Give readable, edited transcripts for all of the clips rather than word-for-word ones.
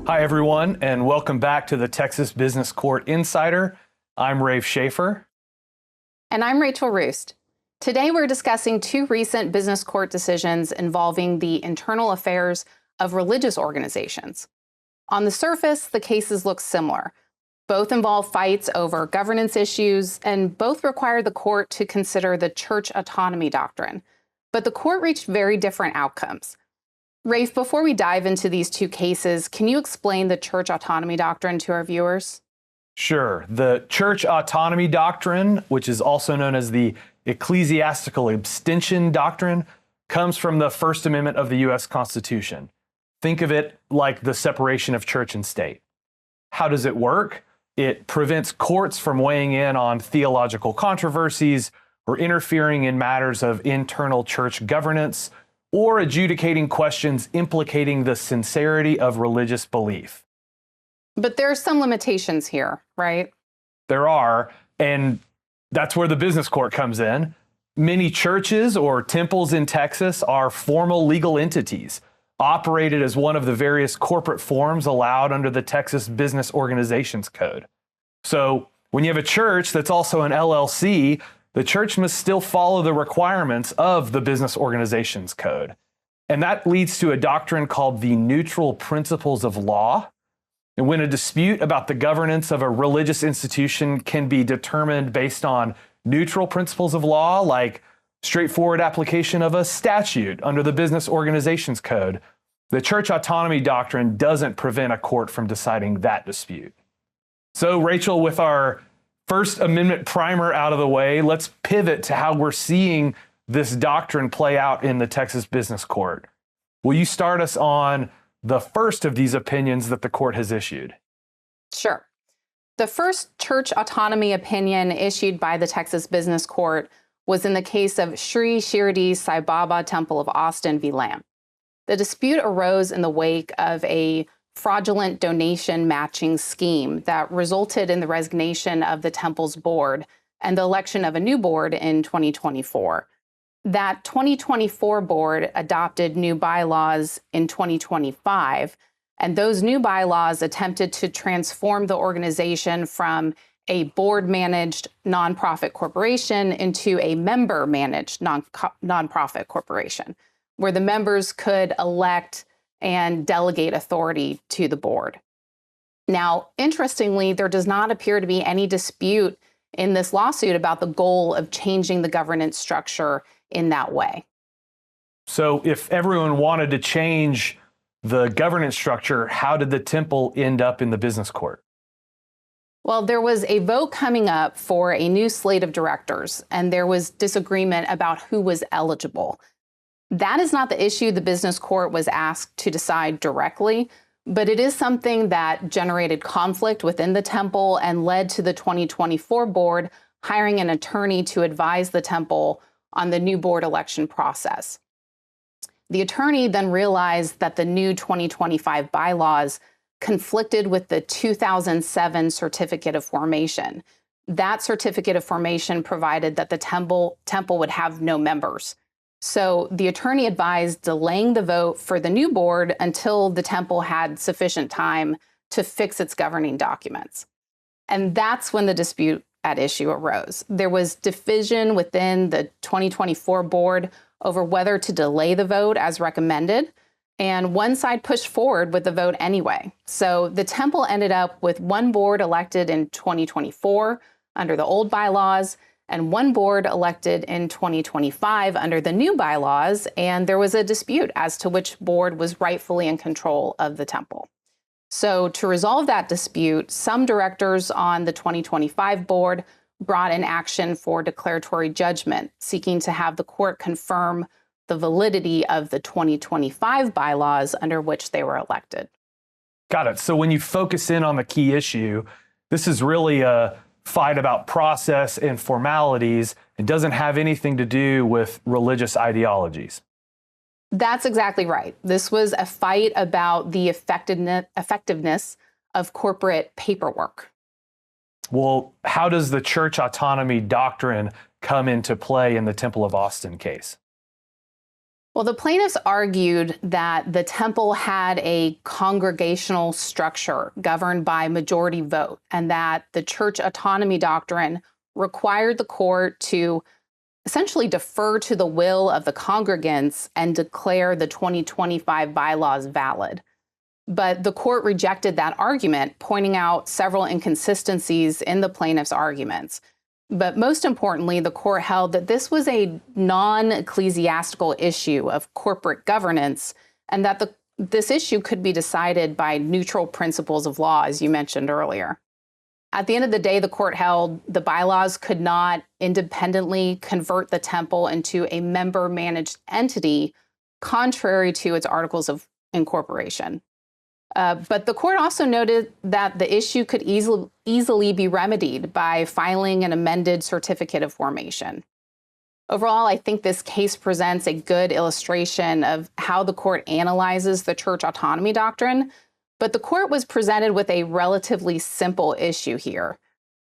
Hi, everyone, and welcome back to the Texas Business Court Insider. I'm Rafe Schaefer. And I'm Rachel Roosth. Today, we're discussing two recent business court decisions involving the internal affairs of religious organizations. On the surface, the cases look similar. Both involve fights over governance issues, and both require the court to consider the church autonomy doctrine. But the court reached very different outcomes. Rafe, before we dive into these two cases, can you explain the church autonomy doctrine to our viewers? Sure. The church autonomy doctrine, which is also known as the ecclesiastical abstention doctrine, comes from the First Amendment of the U.S. Constitution. Think of it like the separation of church and state. How does it work? It prevents courts from weighing in on theological controversies or interfering in matters of internal church governance, or adjudicating questions implicating the sincerity of religious belief. But there are some limitations here, right? There are, and that's where the business court comes in. Many churches or temples in Texas are formal legal entities, operated as one of the various corporate forms allowed under the Texas Business Organizations Code. So when you have a church that's also an LLC, the church must still follow the requirements of the Business Organizations Code. And that leads to a doctrine called the neutral principles of law. And when a dispute about the governance of a religious institution can be determined based on neutral principles of law, like straightforward application of a statute under the Business Organizations Code, the church autonomy doctrine doesn't prevent a court from deciding that dispute. So, Rachel, with our First Amendment primer out of the way, let's pivot to how we're seeing this doctrine play out in the Texas Business Court. Will you start us on the first of these opinions that the court has issued? Sure. The first church autonomy opinion issued by the Texas Business Court was in the case of Shirdi Sai Baba Temple of Austin v. Lamb. The dispute arose in the wake of a fraudulent donation matching scheme that resulted in the resignation of the temple's board and the election of a new board in 2024. That 2024 board adopted new bylaws in 2025, and those new bylaws attempted to transform the organization from a board-managed nonprofit corporation into a member-managed nonprofit corporation, where the members could elect and delegate authority to the board. Now, interestingly, there does not appear to be any dispute in this lawsuit about the goal of changing the governance structure in that way. So if everyone wanted to change the governance structure, how did the temple end up in the business court? Well, there was a vote coming up for a new slate of directors, and there was disagreement about who was eligible. That is not the issue the business court was asked to decide directly, but it is something that generated conflict within the temple and led to the 2024 board hiring an attorney to advise the temple on the new board election process. The attorney then realized that the new 2025 bylaws conflicted with the 2007 certificate of formation. That certificate of formation provided that the temple would have no members. So the attorney advised delaying the vote for the new board until the temple had sufficient time to fix its governing documents. And that's when the dispute at issue arose. There was division within the 2024 board over whether to delay the vote as recommended, and one side pushed forward with the vote anyway. So the temple ended up with one board elected in 2024 under the old bylaws, and one board elected in 2025 under the new bylaws, and there was a dispute as to which board was rightfully in control of the temple. So to resolve that dispute, some directors on the 2025 board brought in action for declaratory judgment, seeking to have the court confirm the validity of the 2025 bylaws under which they were elected. Got it. So when you focus in on the key issue, this is really a fight about process and formalities. It doesn't have anything to do with religious ideologies. That's exactly right. This was a fight about the effectiveness of corporate paperwork. Well, how does the church autonomy doctrine come into play in the Temple of Austin case? Well, the plaintiffs argued that the temple had a congregational structure governed by majority vote, and that the church autonomy doctrine required the court to essentially defer to the will of the congregants and declare the 2025 bylaws valid. But the court rejected that argument, pointing out several inconsistencies in the plaintiffs' arguments. But most importantly, the court held that this was a non-ecclesiastical issue of corporate governance, and that this issue could be decided by neutral principles of law, as you mentioned earlier. At the end of the day, the court held the bylaws could not independently convert the temple into a member-managed entity, contrary to its articles of incorporation. But the court also noted that the issue could easily be remedied by filing an amended certificate of formation. Overall, I think this case presents a good illustration of how the court analyzes the church autonomy doctrine, but the court was presented with a relatively simple issue here.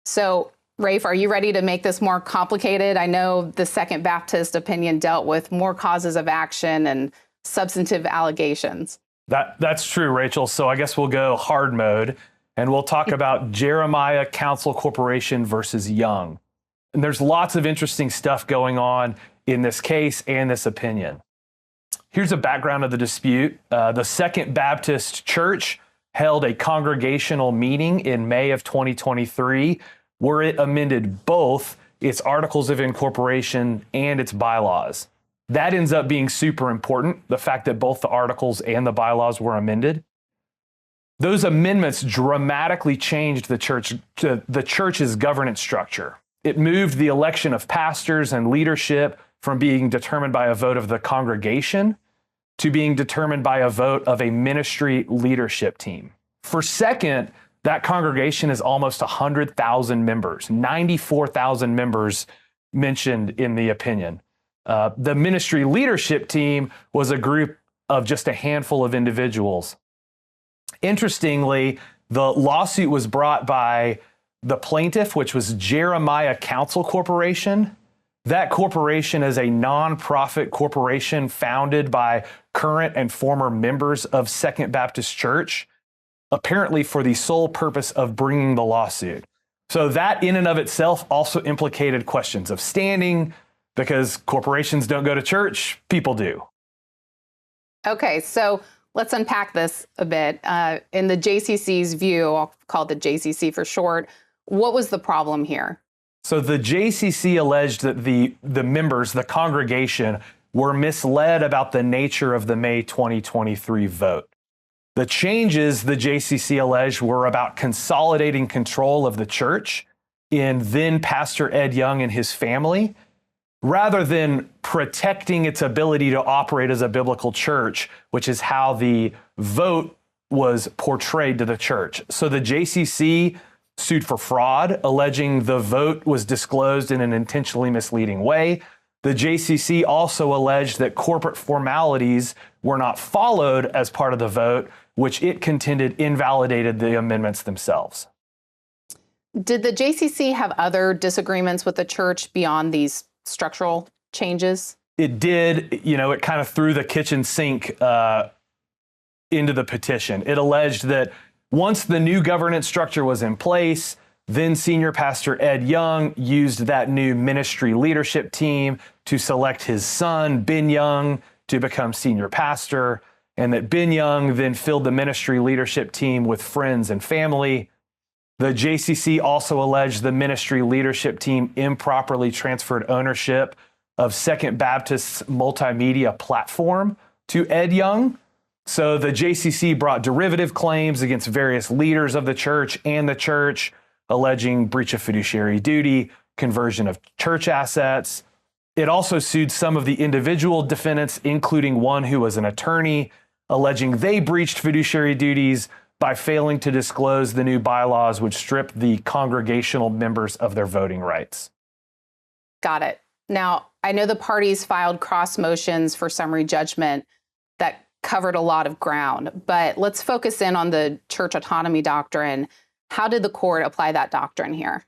So, Rafe, are you ready to make this more complicated? I know the Second Baptist opinion dealt with more causes of action and substantive allegations. That's true, Rachel. So I guess we'll go hard mode, and we'll talk about Jeremiah Council Corporation versus Young. And there's lots of interesting stuff going on in this case and this opinion. Here's a background of the dispute. The Second Baptist Church held a congregational meeting in May of 2023 where it amended both its articles of incorporation and its bylaws. That ends up being super important, the fact that both the articles and the bylaws were amended. Those amendments dramatically changed the church's governance structure. It moved the election of pastors and leadership from being determined by a vote of the congregation to being determined by a vote of a ministry leadership team. For Second, that congregation is almost 100,000 members, 94,000 members mentioned in the opinion. The ministry leadership team was a group of just a handful of individuals. Interestingly, the lawsuit was brought by the plaintiff, which was Jeremiah Council Corporation. That corporation is a nonprofit corporation founded by current and former members of Second Baptist Church, apparently for the sole purpose of bringing the lawsuit. So that in and of itself also implicated questions of standing, because corporations don't go to church, people do. Okay, so let's unpack this a bit. In the JCC's view, I'll call it the JCC for short, what was the problem here? So the JCC alleged that the members, the congregation, were misled about the nature of the May 2023 vote. The changes the JCC alleged were about consolidating control of the church in then Pastor Ed Young and his family, rather than protecting its ability to operate as a biblical church, which is how the vote was portrayed to the church. So the JCC sued for fraud, alleging the vote was disclosed in an intentionally misleading way. The JCC also alleged that corporate formalities were not followed as part of the vote, which it contended invalidated the amendments themselves. Did the JCC have other disagreements with the church beyond these structural changes? It did. It kind of threw the kitchen sink into the petition. It alleged that once the new governance structure was in place, then Senior Pastor Ed Young used that new ministry leadership team to select his son, Ben Young, to become senior pastor, and that Ben Young then filled the ministry leadership team with friends and family. The JCC also alleged the ministry leadership team improperly transferred ownership of Second Baptist's multimedia platform to Ed Young. So the JCC brought derivative claims against various leaders of the church and the church, alleging breach of fiduciary duty, conversion of church assets. It also sued some of the individual defendants, including one who was an attorney, alleging they breached fiduciary duties by failing to disclose the new bylaws which strip the congregational members of their voting rights. Got it. Now, I know the parties filed cross motions for summary judgment that covered a lot of ground, but let's focus in on the church autonomy doctrine. How did the court apply that doctrine here?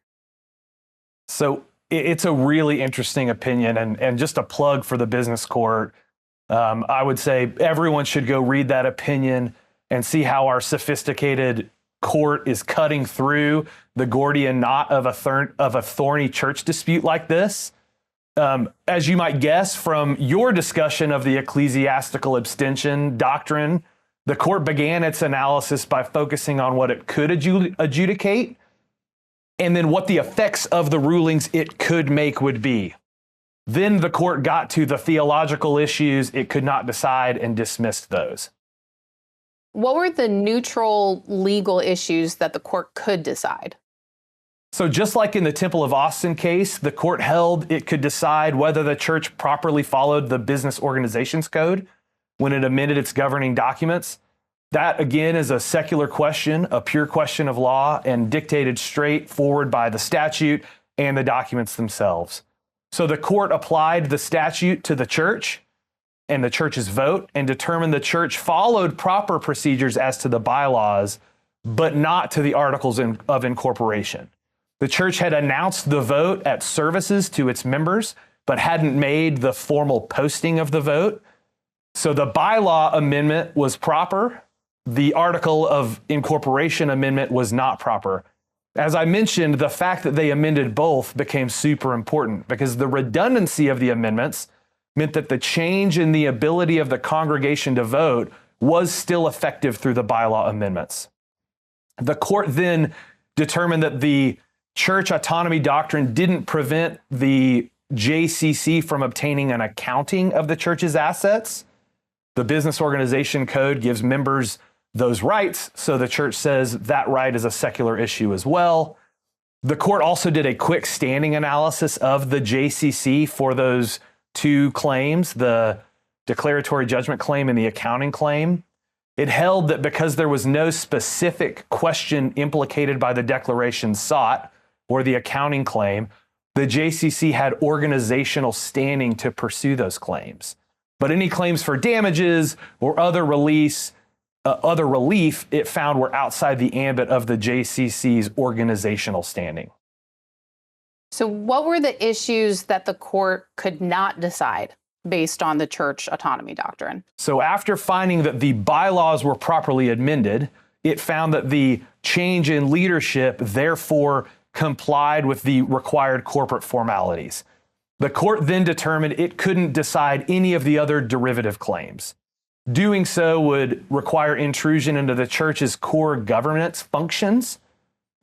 So it's a really interesting opinion, and just a plug for the business court. I would say everyone should go read that opinion and see how our sophisticated court is cutting through the Gordian knot of a thorny church dispute like this. As you might guess from your discussion of the ecclesiastical abstention doctrine, the court began its analysis by focusing on what it could adjudicate and then what the effects of the rulings it could make would be. Then the court got to the theological issues it could not decide and dismissed those. What were the neutral legal issues that the court could decide? So just like in the Temple of Austin case, the court held it could decide whether the church properly followed the Business Organizations Code when it amended its governing documents. That, again, is a secular question, a pure question of law, and dictated straight forward by the statute and the documents themselves. So the court applied the statute to the church and the church's vote and determined the church followed proper procedures as to the bylaws, but not to the articles of incorporation. The church had announced the vote at services to its members, but hadn't made the formal posting of the vote. So the bylaw amendment was proper. The article of incorporation amendment was not proper. As I mentioned, the fact that they amended both became super important because the redundancy of the amendments meant that the change in the ability of the congregation to vote was still effective through the bylaw amendments. The court then determined that the church autonomy doctrine didn't prevent the JCC from obtaining an accounting of the church's assets. The Business Organization Code gives members those rights, so the church says that right is a secular issue as well. The court also did a quick standing analysis of the JCC for those two claims, the declaratory judgment claim and the accounting claim. It held that because there was no specific question implicated by the declaration sought or the accounting claim, the JCC had organizational standing to pursue those claims. But any claims for damages or other relief it found were outside the ambit of the JCC's organizational standing. So what were the issues that the court could not decide based on the church autonomy doctrine? So after finding that the bylaws were properly amended, it found that the change in leadership therefore complied with the required corporate formalities. The court then determined it couldn't decide any of the other derivative claims. Doing so would require intrusion into the church's core governance functions,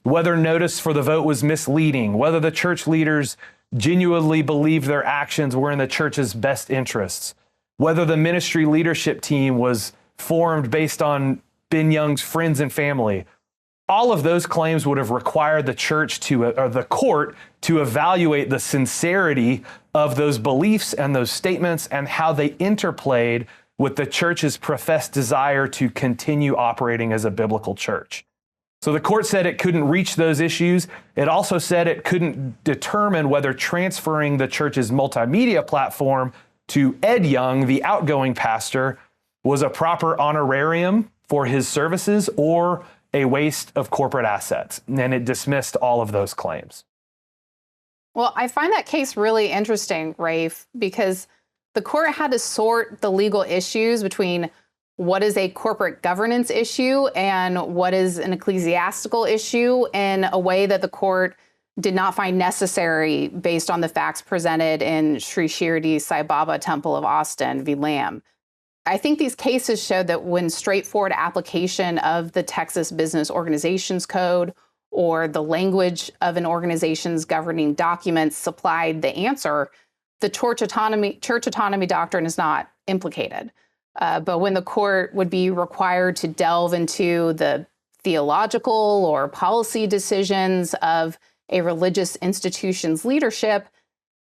whether notice for the vote was misleading, whether the church leaders genuinely believed their actions were in the church's best interests, whether the ministry leadership team was formed based on Ben Young's friends and family. All of those claims would have required the court to evaluate the sincerity of those beliefs and those statements and how they interplayed with the church's professed desire to continue operating as a biblical church. So the court said it couldn't reach those issues. It also said it couldn't determine whether transferring the church's multimedia platform to Ed Young, the outgoing pastor, was a proper honorarium for his services or a waste of corporate assets. And it dismissed all of those claims. Well, I find that case really interesting, Rafe, because the court had to sort the legal issues between what is a corporate governance issue and what is an ecclesiastical issue in a way that the court did not find necessary based on the facts presented in Sri Shirdi Sai Baba Temple of Austin v. Lamb. I think these cases showed that when straightforward application of the Texas Business Organizations Code or the language of an organization's governing documents supplied the answer, the church autonomy doctrine is not implicated. But when the court would be required to delve into the theological or policy decisions of a religious institution's leadership,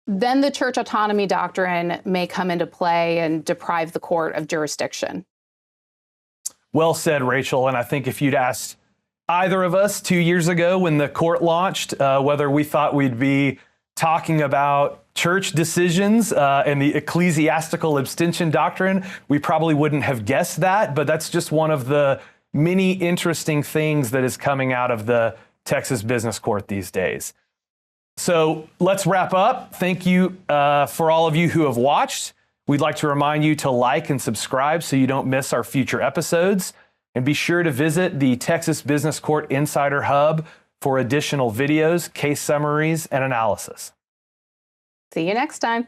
then the church autonomy doctrine may come into play and deprive the court of jurisdiction. Well said, Rachel. And I think if you'd asked either of us 2 years ago when the court launched, whether we thought we'd be talking about church decisions and the ecclesiastical abstention doctrine, we probably wouldn't have guessed that, but that's just one of the many interesting things that is coming out of the Texas Business Court these days. So let's wrap up. Thank you for all of you who have watched. We'd like to remind you to like and subscribe so you don't miss our future episodes. And be sure to visit the Texas Business Court Insider Hub for additional videos, case summaries, and analysis. See you next time.